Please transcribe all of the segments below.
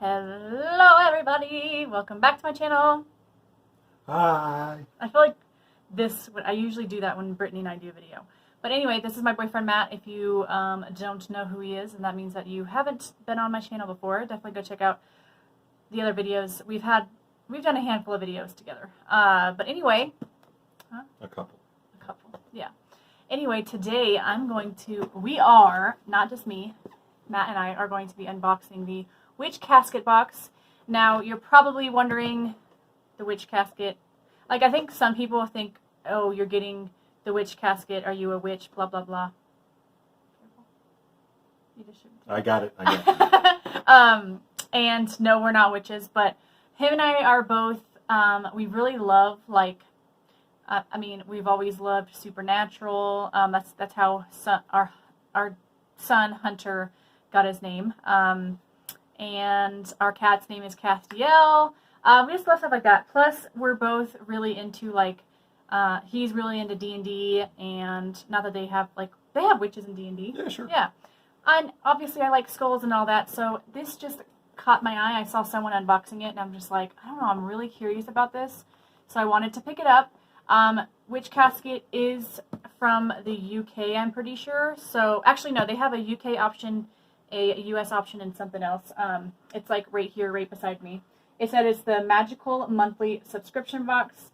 Hello everybody, welcome back to my channel. Hi. I feel like I usually do that when Brittany and I do a video. But anyway, this is my boyfriend Matt. If you don't know who he is, and that means that you haven't been on my channel before, definitely go check out the other videos. We've done a handful of videos together. But anyway. A couple, yeah. Anyway, today we are, not just me, Matt and I are going to be unboxing the Witch Casket box. Now, you're probably wondering, the Witch Casket, like I think some people think, oh, you're getting the Witch Casket, are you a witch, blah, blah, blah. You just shouldn't. I got it. And no, we're not witches, but him and I are both, we really love, like, I mean, we've always loved supernatural. That's how our son Hunter got his name. And our cat's name is Castiel. We just love stuff like that. Plus, we're both really into, like, he's really into D&D, and not that they have witches in D&D. Yeah, sure. Yeah. And obviously I like skulls and all that, so this just caught my eye. I saw someone unboxing it, and I'm just like, I don't know, I'm really curious about this. So I wanted to pick it up. Witch Casket is from the UK, I'm pretty sure. So, actually, no, they have a UK option, a US option, and something else. It's like right here, right beside me. It said it's the magical monthly subscription box.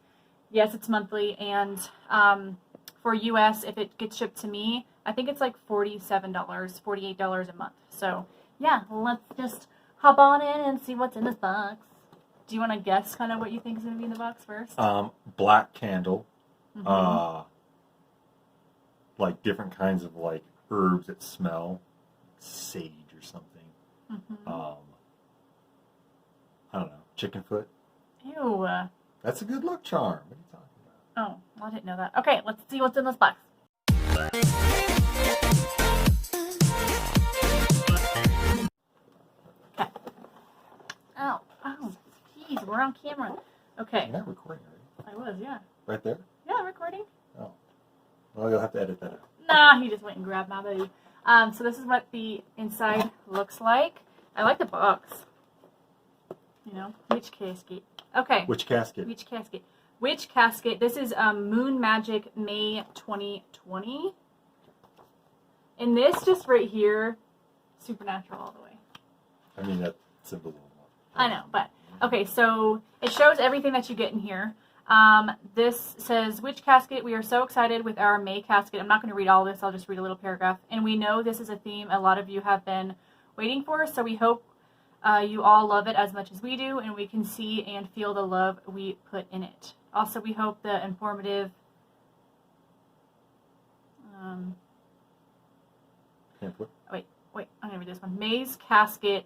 Yes, it's monthly, and for US, if it gets shipped to me, I think it's like $47, $48 a month. So, yeah, let's just hop on in and see what's in this box. Do you want to guess kind of what you think is going to be in the box first? Black candle. Mm-hmm. Like different kinds of like herbs that smell, sage or something. Mm-hmm. I don't know, chicken foot. Ew. That's a good luck charm. What are you talking about? Oh, well, I didn't know that. Okay, let's see what's in this box. Okay. Oh, jeez, we're on camera. Okay. You're not recording, right? I was, yeah. Right there? Yeah, recording. Oh. Well, you'll have to edit that out. Nah, he just went and grabbed my baby. So this is what the inside looks like. I like the box. You know, Witch Casket. Okay. Witch Casket. Witch Casket. Witch Casket. This is Moon Magic May 2020. And this just right here, supernatural all the way. I mean, that's simple. I know, but okay, so it shows everything that you get in here. This says, Witch Casket, we are so excited with our May casket. I'm not going to read all this, I'll just read a little paragraph. And we know this is a theme a lot of you have been waiting for, so we hope you all love it as much as we do, and we can see and feel the love we put in it. Also, we hope the informative... Wait, I'm going to read this one. May's casket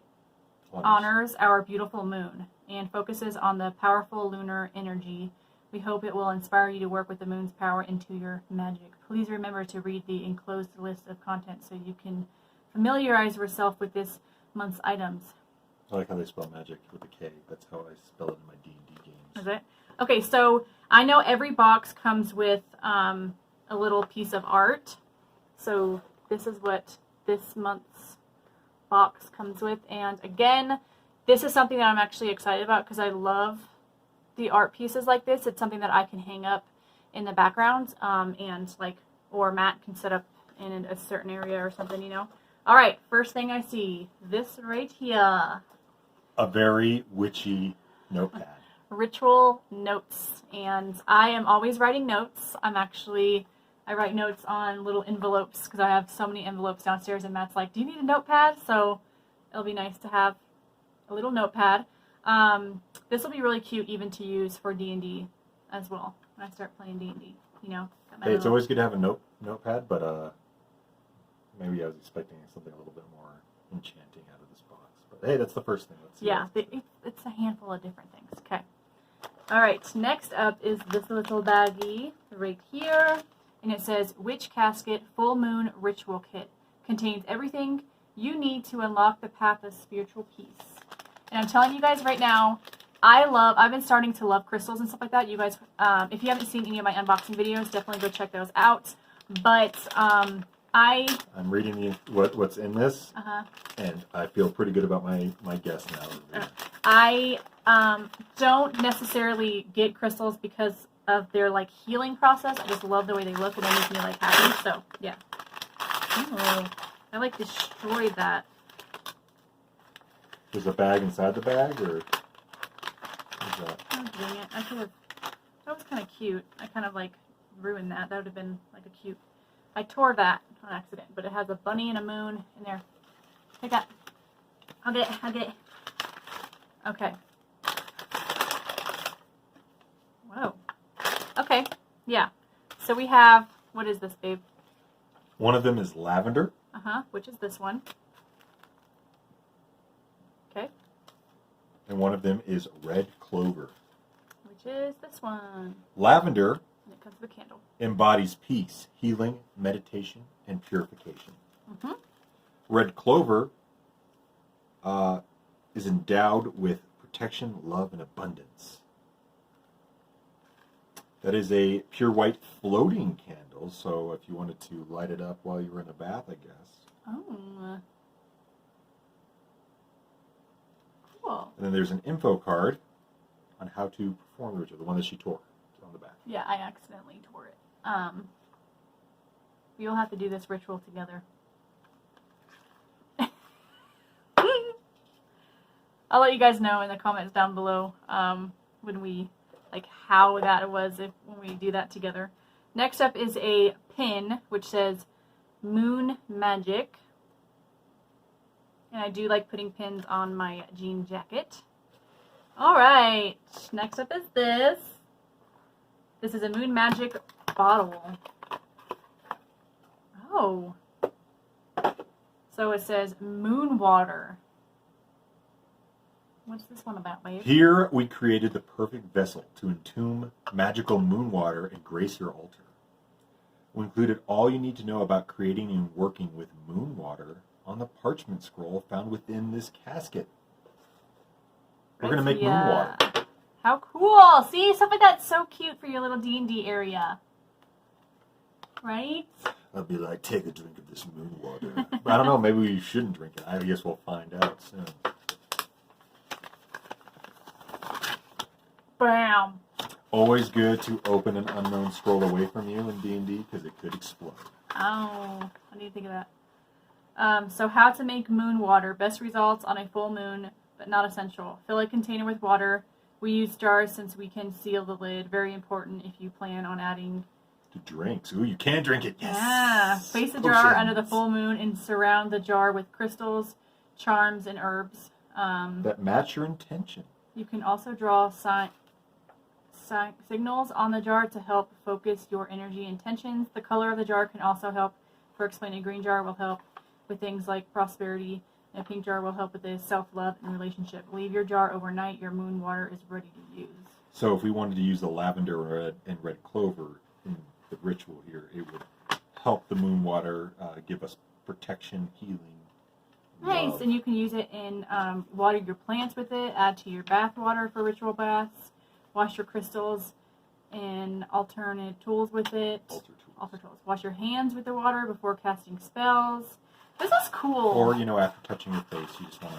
honors our beautiful moon and focuses on the powerful lunar energy. We hope it will inspire you to work with the moon's power into your magic. Please remember to read the enclosed list of content so you can familiarize yourself with this month's items. I like how they spell magic with a K. That's how I spell it in my D&D games. Is it? Okay, so I know every box comes with a little piece of art. So this is what this month's box comes with. And again, this is something that I'm actually excited about because I love the art pieces like this. It's something that I can hang up in the background or Matt can set up in a certain area or something, you know. All right, first thing I see, this right here. A very witchy notepad. Ritual notes. And I am always writing notes. I write notes on little envelopes because I have so many envelopes downstairs, and Matt's like, do you need a notepad? So it'll be nice to have a little notepad. This will be really cute even to use for D&D as well when I start playing D&D, you know. Hey, it's always good to have a notepad, but maybe I was expecting something a little bit more enchanting out of this box. But hey, that's the first thing. Let's see. Yeah, it's a handful of different things. Okay. All right, next up is this little baggie right here. And it says, Witch Casket Full Moon Ritual Kit. Contains everything you need to unlock the path of spiritual peace. And I'm telling you guys right now, I've been starting to love crystals and stuff like that. You guys, if you haven't seen any of my unboxing videos, definitely go check those out. But I'm reading what's in this, Uh-huh. and I feel pretty good about my guess now. I don't necessarily get crystals because of their like healing process. I just love the way they look and they make me like happy. So yeah. Oh, I like destroyed that. There's a bag inside the bag, or is that? Oh dang it! I could have. That was kind of cute. I kind of like ruined that. That would have been like a cute. I tore that on accident, but it has a bunny and a moon in there. Take that. I'll get it. I'll get it. Okay. Whoa. Okay. Yeah. So we have, what is this, babe? One of them is lavender. Uh-huh. Which is this one. Okay. And one of them is red clover. Which is this one. Lavender And it comes with a candle. embodies peace, healing, meditation, and purification. Mm-hmm. Red clover is endowed with protection, love, and abundance. That is a pure white floating candle, so if you wanted to light it up while you were in a bath, I guess. Oh. Cool. And then there's an info card on how to perform the ritual, the one that she tore on the back. Yeah, I accidentally tore it. We'll have to do this ritual together. I'll let you guys know in the comments down below when we, like, how that was when we do that together. Next up is a pin which says Moon Magic. And I do like putting pins on my jean jacket. Alright, next up is this. This is a Moon Magic bottle. Oh. So it says Moon Water. What's this one about, babe? Here we created the perfect vessel to entomb magical moon water and grace your altar. We included all you need to know about creating and working with moon water on the parchment scroll found within this casket. We're going to make moon water. How cool! See, stuff like that's so cute for your little D&D area. Right? I'll be like, take a drink of this moon water. I don't know, maybe we shouldn't drink it. I guess we'll find out soon. Bam! Always good to open an unknown scroll away from you in D&D because it could explode. Oh, I need to think of that. So how to make moon water. Best results on a full moon, but not essential. Fill a container with water. We use jars since we can seal the lid. Very important if you plan on adding... To drinks. Ooh, you can drink it. Yes! Yeah. Place the jar under the full moon and surround the jar with crystals, charms, and herbs. That match your intention. You can also draw signals on the jar to help focus your energy intentions. The color of the jar can also help. For explaining, a green jar will help with things like prosperity, and a pink jar will help with this self-love and relationship. Leave your jar overnight. Your moon water is ready to use. So if we wanted to use the lavender and red clover in the ritual here, it would help the moon water give us protection, healing. Nice, love. and you can use it in water your plants with it. Add to your bath water for ritual baths. Wash your crystals and alternate tools with it. Alter tools. Wash your hands with the water before casting spells. This is cool. Or, after touching your face, you just want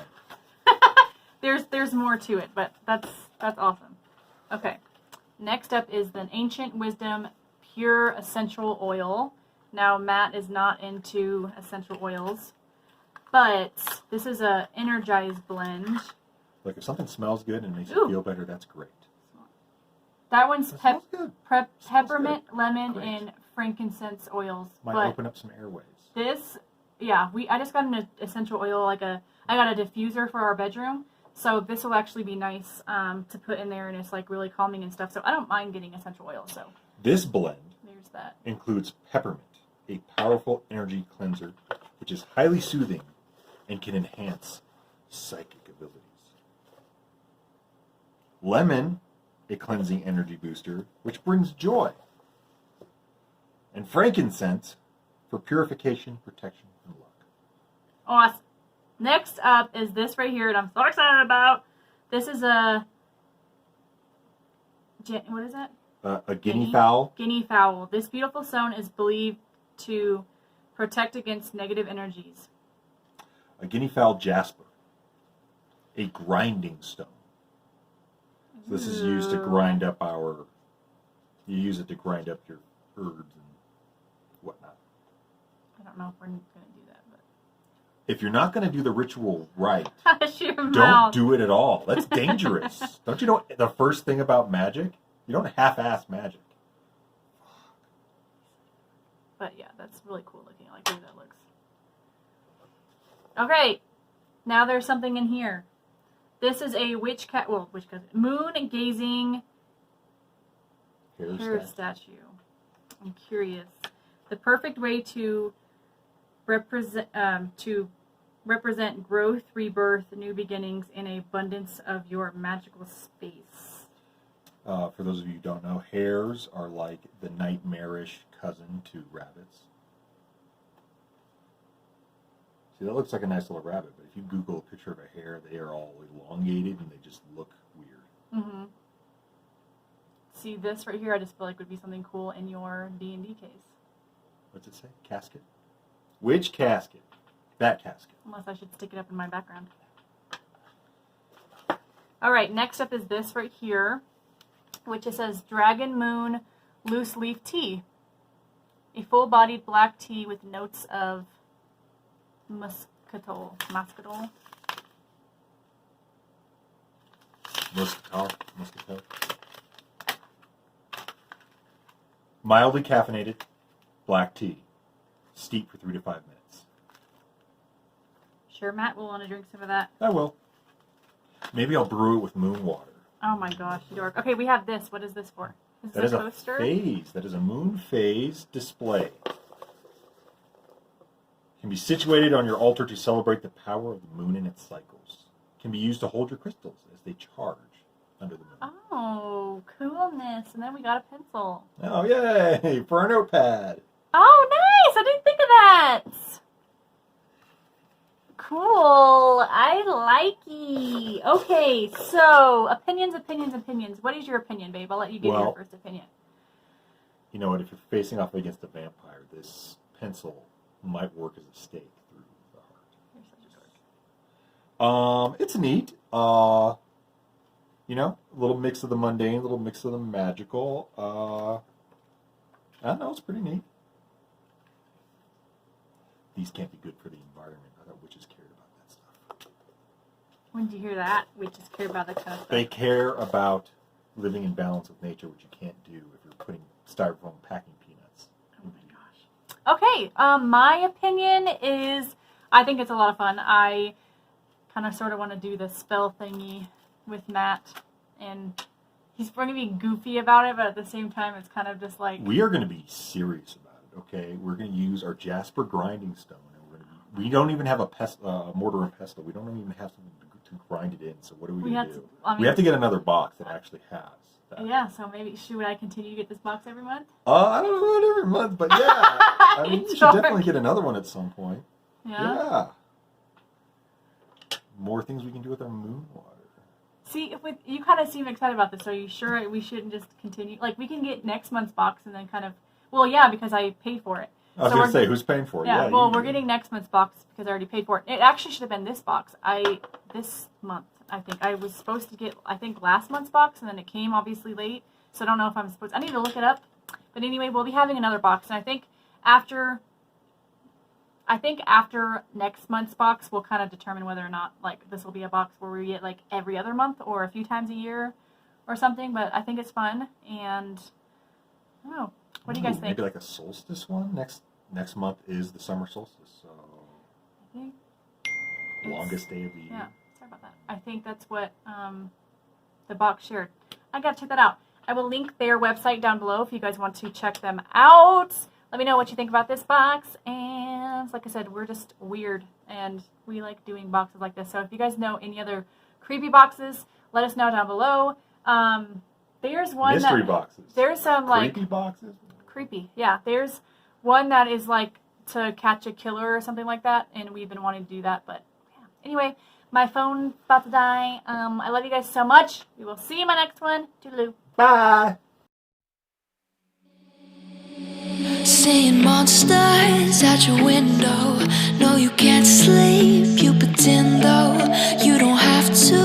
to... There's more to it, but that's awesome. Okay. Next up is the Ancient Wisdom Pure Essential Oil. Now, Matt is not into essential oils, but this is a energized blend. Like, if something smells good and makes you feel better, that's great. That one's peppermint, good. lemon, Great. and frankincense oils. Might open up some airways. This, yeah, I just got an essential oil, I got a diffuser for our bedroom, so this will actually be nice to put in there, and it's like really calming and stuff. So I don't mind getting essential oil. So this blend there's that. Includes peppermint, a powerful energy cleanser, which is highly soothing and can enhance psychic abilities. Lemon, a cleansing energy booster, which brings joy. And frankincense for purification, protection, and luck. Awesome. Next up is this right here, and I'm so excited about. This is a... What is it? A guinea fowl. Guinea fowl. This beautiful stone is believed to Protect against negative energies. A guinea fowl jasper. A grinding stone. So this is used to grind up you use it to grind up your herbs and whatnot. I don't know if we're going to do that, but... If you're not going to do the ritual right, Hush your don't mouth. do it at all. That's dangerous. Don't you know the first thing about magic? You don't half-ass magic. But yeah, that's really cool looking. I like the way that looks. Okay, now there's something in here. This is a moon-gazing hair statue. I'm curious. The perfect way to represent growth, rebirth, new beginnings, and abundance of your magical space. For those of you who don't know, hares are like the nightmarish cousin to rabbits. See, that looks like a nice little rabbit, but if you Google a picture of a hare, they are all elongated and they just look weird. Mm-hmm. See, this right here, I just feel like would be something cool in your D&D case. What's it say? Casket? Which casket? That casket. Unless I should stick it up in my background. Alright, next up is this right here, which it says Dragon Moon Loose Leaf Tea. A full-bodied black tea with notes of muscatel. Muscatel. Mildly caffeinated black tea. Steep for 3 to 5 minutes. Sure, Matt will want to drink some of that. I will. Maybe I'll brew it with moon water. Oh my gosh, you dork. Okay, we have this. What is this for? Is this a poster? That is a phase. That is a moon phase display. Can be situated on your altar to celebrate the power of the moon and its cycles. Can be used to hold your crystals as they charge under the moon. Oh, coolness. And then we got a pencil. Oh, yay! For our notepad. Oh, nice! I didn't think of that. Cool. I like it. Okay, so opinions. What is your opinion, babe? I'll let you give your first opinion. You know what? If you're facing off against a vampire, this pencil might work as a stake through the heart. You're such a dork. It's neat. You know, a little mix of the mundane, a little mix of the magical. I don't know, it's pretty neat. These can't be good for the environment. I thought witches cared about that stuff. When did you hear that? Witches care about that kind of stuff. They care about living in balance with nature, which you can't do if you're putting styrofoam packing peanuts. Oh my gosh. Okay, my opinion is I think it's a lot of fun. I kind of sort of want to do the spell thingy with Matt, and he's going to be goofy about it, but at the same time it's kind of just like... We are going to be serious about it, okay? We're going to use our Jasper grinding stone, and we don't even have a mortar and pestle. We don't even have something to grind it in, so what are we going to do? We have to get another box that actually has that. Yeah, so maybe, should I continue to get this box every month? I don't know about every month, but yeah. I mean, you should definitely get another one at some point. Yeah. More things we can do with our moon water. See, you kind of seem excited about this. Are you sure we shouldn't just continue? Like, we can get next month's box and then kind of... Well, yeah, because I paid for it. I was going to say, who's paying for it? Yeah, well, we're getting next month's box because I already paid for it. It actually should have been this box. This month, I think. I was supposed to get, last month's box, and then it came obviously late. So I don't know if I'm supposed... I need to look it up. But anyway, we'll be having another box. And I think after next month's box, we'll kind of determine whether or not, this will be a box where we get, every other month or a few times a year or something. But I think it's fun, and I don't know. What do you guys think? Maybe a solstice one? Next month is the summer solstice, so... I think longest day of the year. Yeah, sorry about that. I think that's what the box shared. I gotta check that out. I will link their website down below if you guys want to check them out. Let me know what you think about this box. And like I said, we're just weird and we like doing boxes like this. So if you guys know any other creepy boxes, let us know down below. There's one mystery boxes. There's some creepy boxes. Creepy, yeah. There's one that is to catch a killer or something like that, and we've been wanting to do that. But yeah. Anyway, my phone's about to die. I love you guys so much. We will see you in my next one. Toodaloo. Bye. Seeing monsters out your window. No, you can't sleep, you pretend though. You don't have to,